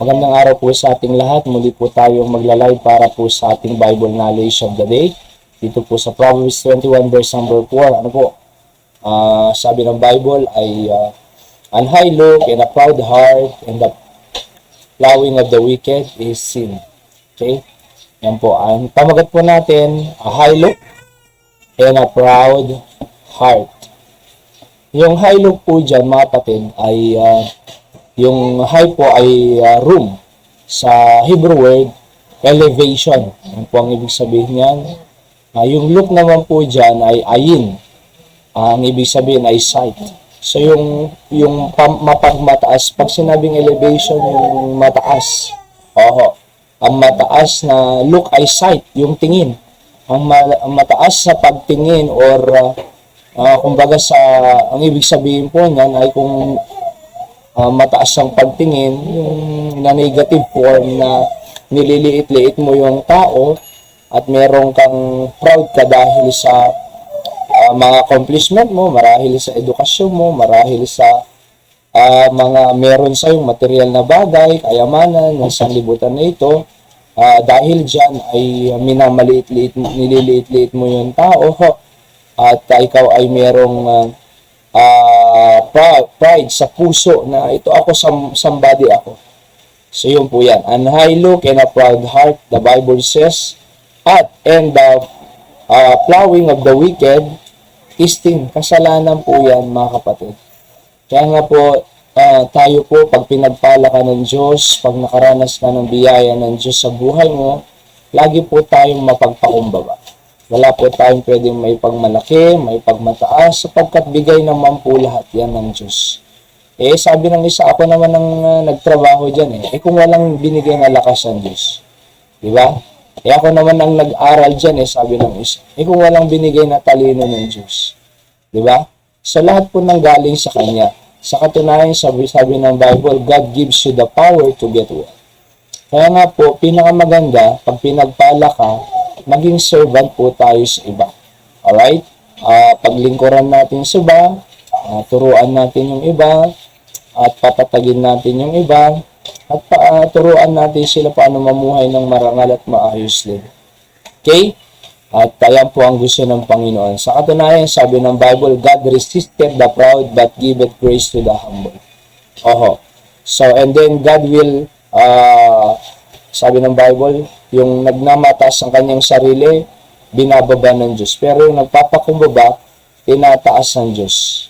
Magandang araw po sa ating lahat. Muli po tayong magla-live para po sa ating Bible Knowledge of the Day. Dito po sa Proverbs 21 verse number 4. Ano po? Sabi ng Bible ay an high look and a proud heart and the plowing of the wicked is sin. Okay? Yan po. Ang pamagat po natin, a high look and a proud heart. Yung high look po dyan, mga kapatid, ay yung high po ay room. Sa Hebrew word, elevation. Yan po ang ibig sabihin niyan. Yung look naman po dyan ay ayin. Ang ibig sabihin ay sight. So yung mapagmataas, pag sinabing elevation, yung mataas. Ang mataas na look ay sight, yung tingin. Ang mataas sa pagtingin or kumbaga ang ibig sabihin po niyan ay kung mataas ang pagtingin, yung na negative form na nililiit-liit mo yung tao at meron kang proud ka dahil sa mga accomplishment mo, marahil sa edukasyon mo, marahil sa mga meron sa yung material na bagay, kayamanan ng sanlibutan na ito. Dahil dyan ay nililiit-liit mo yung tao at ikaw ay merong pride sa puso na ito ako, somebody ako. So yun po yan. An high look and a proud heart, the Bible says, and the plowing of the wicked is sin. Kasalanan po yan, mga kapatid. Kaya nga po, tayo po, pag pinagpala ka ng Diyos, pag nakaranas ka ng biyaya ng Diyos sa buhay mo, lagi po tayong mapagpakumbaba. Wala po tayong pwedeng may pagmalaki, may pagmataas, sapagkat bigay naman po lahat yan ng Diyos. Sabi ng isa, ako naman ang nagtrabaho dyan kung walang binigay na lakas ng Diyos. Diba? Ako naman ang nag-aral dyan sabi ng isa. Kung walang binigay na talino ng Diyos. Diba? So lahat po nang galing sa Kanya. Sa katunayan, sabi ng Bible, God gives you the power to get well. Kaya nga po, pinakamaganda, pag pinagpala ka, maging servant po tayo sa iba. Alright? Paglingkuran natin sa iba, turuan natin yung iba, at patatagin natin yung iba, at turuan natin sila paano mamuhay ng marangal at maayos din. Okay? At ayan po ang gusto ng Panginoon. Sa katunayan, sabi ng Bible, God resisted the proud but giveth grace to the humble. So, and then God will, sabi ng Bible, yung nagnamatas ang kanyang sarili, binababa ng Diyos. Pero yung nagpapakumbaba, tinataas ng Diyos.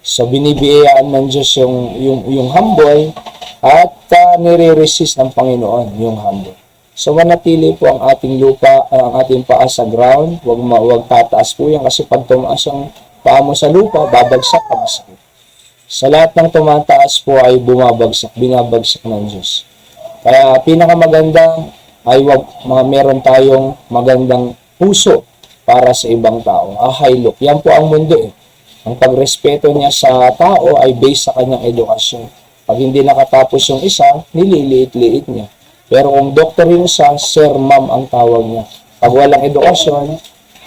So, binibiyayaan ng Diyos yung humble at nire-resist ng Panginoon yung humble. So, manatili po ang ating lupa, ang ating paa sa ground. Huwag tataas po yan kasi pag tumaas ang paa mo sa lupa, babagsak ka masakit. Sa lahat ng tumataas po ay binabagsak ng Diyos. Kaya pinakamaganda ay meron tayong magandang puso para sa ibang tao. High look. Yan po ang mundo Ang pagrespeto niya sa tao ay based sa kanyang edukasyon. Pag hindi nakatapos yung isa, nililiit-liit niya. Pero kung doktor yung isa, sir, ma'am ang tawag niya. Pag walang edukasyon,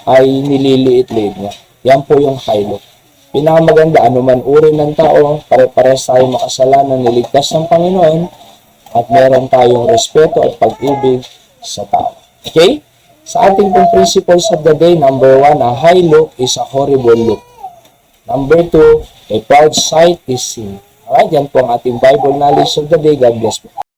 ay nililiit-liit niya. Yan po yung high look. Pinakamaganda, anuman uri ng tao, pare-pares tayo makasalanan, niligtas ng Panginoon, at meron tayong respeto at pag-ibig sa tao. Okay? Sa ating pong principles of the day, number 1, a high look is a horrible look. Number 2, a proud sight is sin. Alright, yan po ang ating Bible knowledge of the day. God bless po.